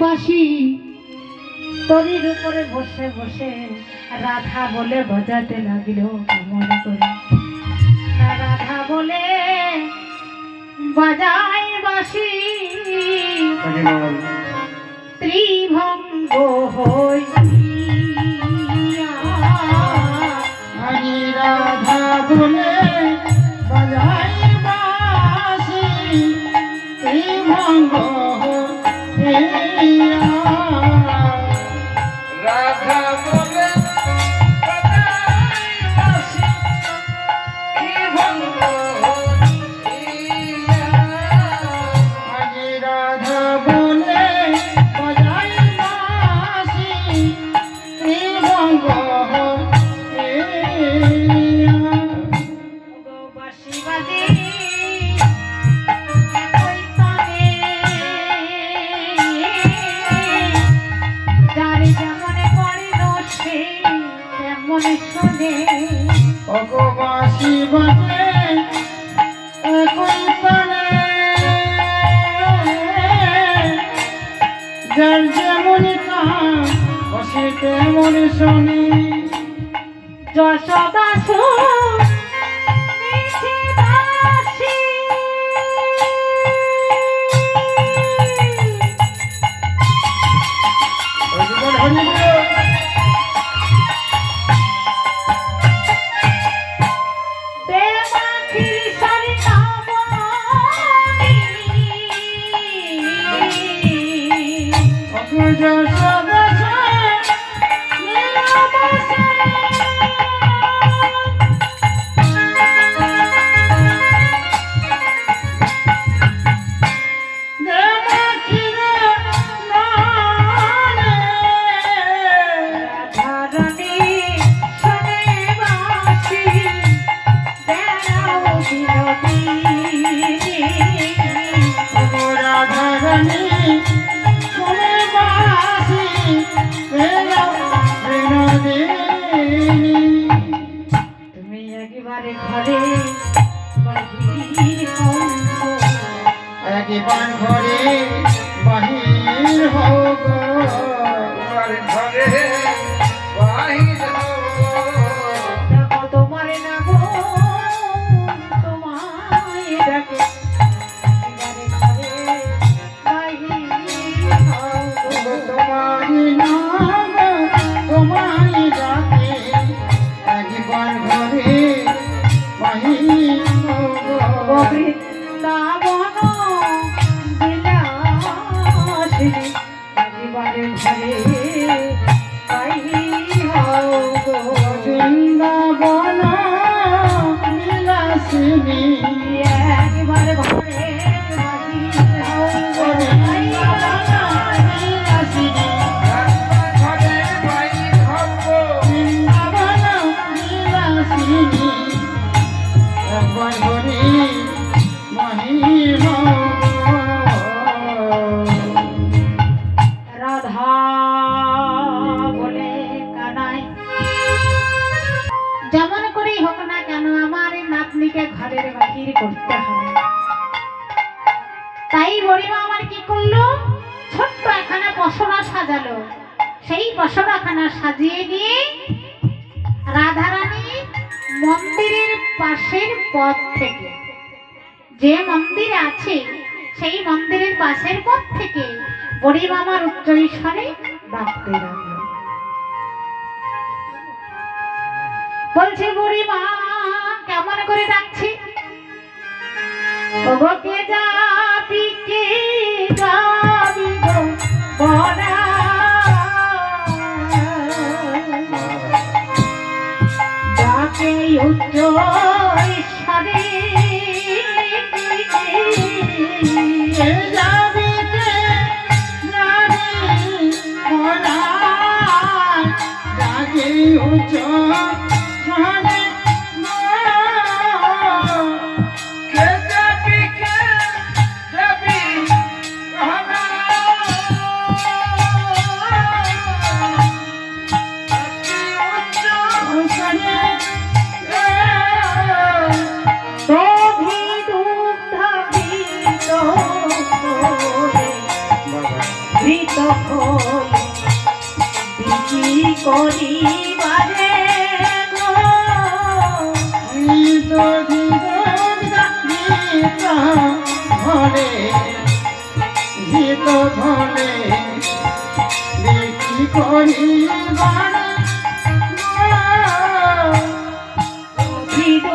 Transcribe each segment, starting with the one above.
বাঁশি তরির উপরে বসে বসে রাধা বলে বাজাতে লাগিল কেমন করে রাধা বলে বাজায় বাঁশি ত্রিভঙ্গ হইয়া রাধা বলে বাজায় বাঁশি ত্রিভঙ্গ হইয়া রাধা বলে বাজায় বাঁশি ত্রিভঙ্গ হইয়া রাধা বলে বাজায় বাঁশি ত্রিভঙ্গ বাঁশি বাজে একই তানে যারে যেমন করে রসে তেমন শোনে বাঁশি বাজে একই তানে যার যেমন কান বসে তেমন শোনে যশোদা মিঠি বাঁশি দেবাখির সরিতামণি রাধারানী শোনে বাঁশি বেড়াও বিনোদিনী রাধারানী শোনে বাঁশি বেড়াও বিনোদিনী তুমি একবারে ঘরে বাহির হও একবার ঘরে বাহির হোক ঘরে বাহির দেখো তোমার না গো তোমায় ডাকে এবারে ঘরে বাহির হও গো। তোমারি নাম তোমারি ডাকে একবার ঘরে বাহির হোক বৃন্দাবন বিলাসিনী একেবারে ঘরে বাহির হও গো। বৃন্দাবন বিলাসিনী একবারে ঘরে বাহির হও গো। রাধা বলে কানাই যেমন করেই হোক না কেন আমার এই নাতনিকে ঘরের বাহির করতে হবে। তাই বুড়িমা আমার কি করলো, ছোট্ট একখানা পসরা সাজালো। সেই পসরাখানা সাজিয়ে নিয়ে রাধারানী মন্দিরের পাশের পথ থেকে, যে মন্দির আছে সেই মন্দিরের পাশের পথ থেকে বুড়িমা আমার উচ্চ স্বরে ডাকতে লাগলো। বলছে বুড়িমা কেমন করে ডাকছি, ওগো কে যাবি কে যাবি গো বনা, ডাকে উচ্চ স্বরে যাবি ডাকে উচ্চ কে যাবি তখন বিক্রি করিবারে গো গীত ধরে গীত ধরে বিক্রি করিবার ভিড়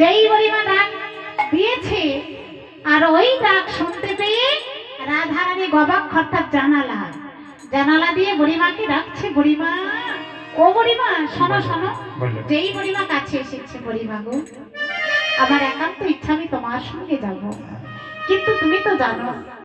যেই বুড়িমা ডাক দিয়েছে আর ওই ডাক শুনতে পেয়ে রাধারানী গবাক অর্থাৎ জানালা দিয়ে বুড়িমাকে ডাকছে, বুড়িমা ও বুড়িমা শোনো শোনো। বললো। যেই বুড়িমা কাছে এসেছে, বুড়িমা গো আমার একান্ত ইচ্ছা আমি তোমার সঙ্গে যাব, কিন্তু তুমি তো জানো